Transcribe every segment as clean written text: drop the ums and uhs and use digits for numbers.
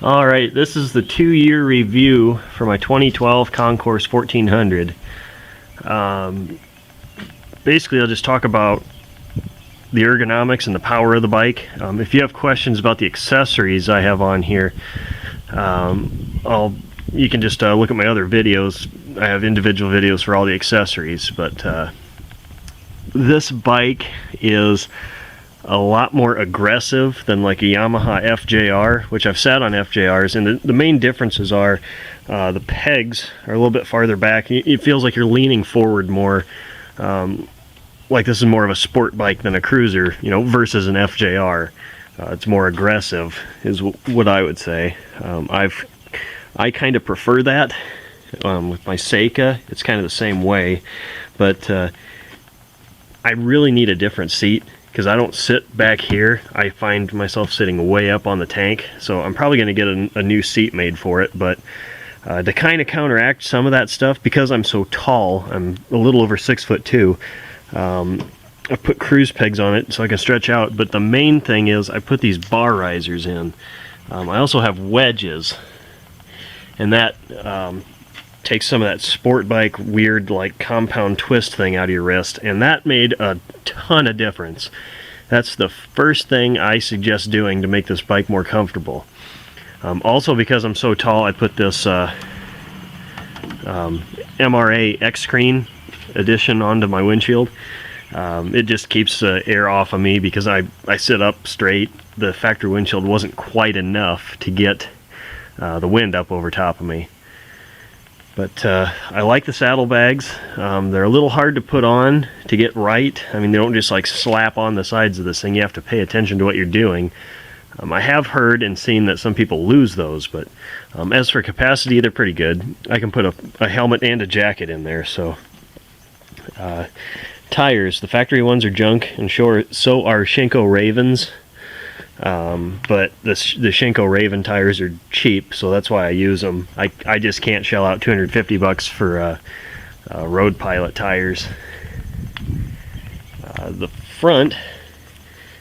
Alright, this is the 2-year review for my 2012 Concours 1400. Basically, I'll just talk about the ergonomics and the power of the bike. If you have questions about the accessories I have on here, you can just look at my other videos. I have individual videos for all the accessories, but this bike is a lot more aggressive than like a Yamaha FJR, which I've sat on FJRs, and the main differences are the pegs are a little bit farther back. It feels like you're leaning forward more, like this is more of a sport bike than a cruiser, you know, versus an FJR. It's more aggressive is what I would say. I kind of prefer that. With my Seika, it's kind of the same way, but I really need a different seat because I don't sit back here. I find myself sitting way up on the tank, so I'm probably going to get a new seat made for it. But to kind of counteract some of that stuff, because I'm so tall, I'm a little over 6'2", I put cruise pegs on it so I can stretch out. But the main thing is I put these bar risers in. I also have wedges, and that takes some of that sport bike weird like compound twist thing out of your wrist, and that made a ton of difference. That's the first thing I suggest doing to make this bike more comfortable. Also, because I'm so tall, I put this MRA X Screen edition onto my windshield. It just keeps air off of me because I sit up straight. The factory windshield wasn't quite enough to get the wind up over top of me. But I like the saddlebags. They're a little hard to put on to get right. I mean, they don't just like slap on the sides of this thing. You have to pay attention to what you're doing. I have heard and seen that some people lose those, but as for capacity, they're pretty good. I can put a helmet and a jacket in there. So tires, the factory ones are junk, and sure, so are Shinko Ravens. But the Shinko Raven tires are cheap, so that's why I use them. I just can't shell out $250 for Road Pilot tires. The front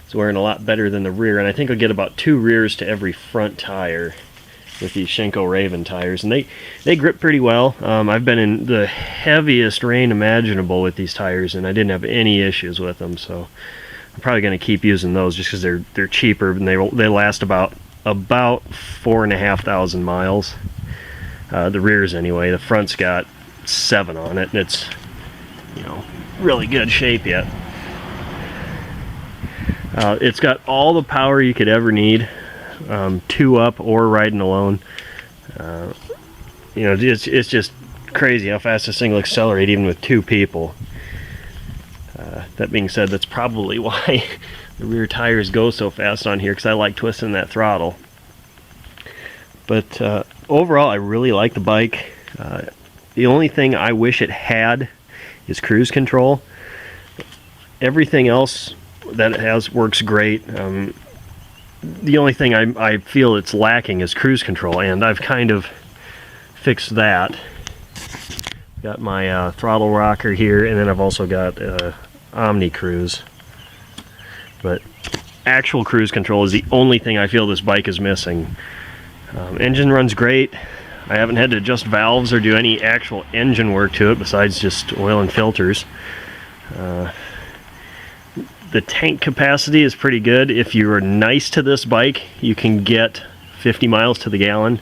is wearing a lot better than the rear, and I think I'll get about 2 rears to every front tire with these Shinko Raven tires, and they grip pretty well. I've been in the heaviest rain imaginable with these tires, and I didn't have any issues with them, so I'm probably going to keep using those just because they're cheaper and they last about 4,500 miles. The rears anyway. The front's got 7 on it, and it's, you know, really good shape yet. It's got all the power you could ever need, 2 up or riding alone. You know, it's just crazy how fast this thing will accelerate even with 2 people. That being said, that's probably why the rear tires go so fast on here, because I like twisting that throttle. But overall, I really like the bike. The only thing I wish it had is cruise control. Everything else that it has works great. The only thing I feel it's lacking is cruise control, and I've kind of fixed that. Got my throttle rocker here, and then I've also got Omni Cruise. But actual cruise control is the only thing I feel this bike is missing. Engine runs great. I haven't had to adjust valves or do any actual engine work to it besides just oil and filters. The tank capacity is pretty good. If you're nice to this bike, you can get 50 miles to the gallon.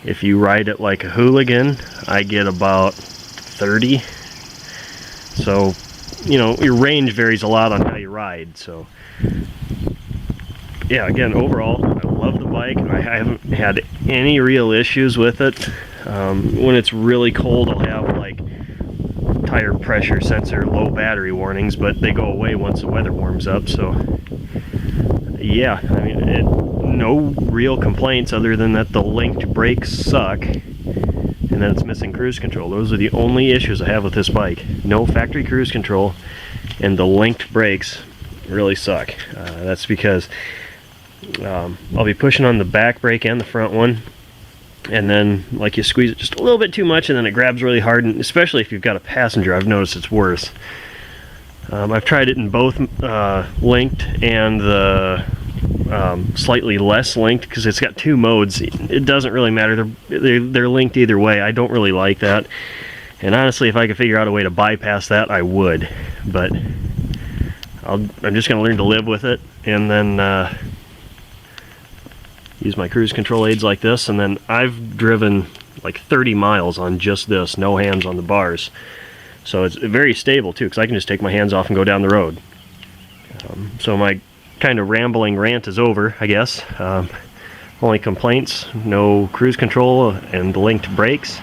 If you ride it like a hooligan, I get about 30. So, you know, your range varies a lot on how you ride. So yeah, again, overall, I love the bike. I haven't had any real issues with it. When it's really cold, I'll have like tire pressure sensor low battery warnings, but they go away once the weather warms up. So yeah, I mean, no real complaints other than that the linked brakes suck and then it's missing cruise control. Those are the only issues I have with this bike. No factory cruise control, and the linked brakes really suck. That's because I'll be pushing on the back brake and the front one, and then like you squeeze it just a little bit too much and then it grabs really hard, and especially if you've got a passenger, I've noticed it's worse. I've tried it in both linked and the slightly less linked because it's got two modes. It doesn't really matter. They're linked either way. I don't really like that. And honestly, if I could figure out a way to bypass that, I would. But I'm just going to learn to live with it, and then use my cruise control aids like this. And then I've driven like 30 miles on just this, no hands on the bars. So it's very stable too, because I can just take my hands off and go down the road. So my kind of rambling rant is over, I guess. Only complaints: no cruise control and linked brakes.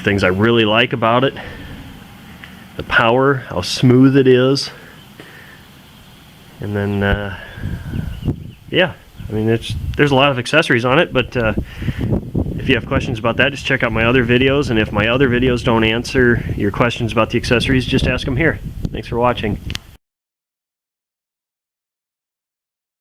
Things I really like about it: the power, how smooth it is, and then yeah, I mean, there's a lot of accessories on it. But if you have questions about that, just check out my other videos, and if my other videos don't answer your questions about the accessories, just ask them here. Thanks for watching.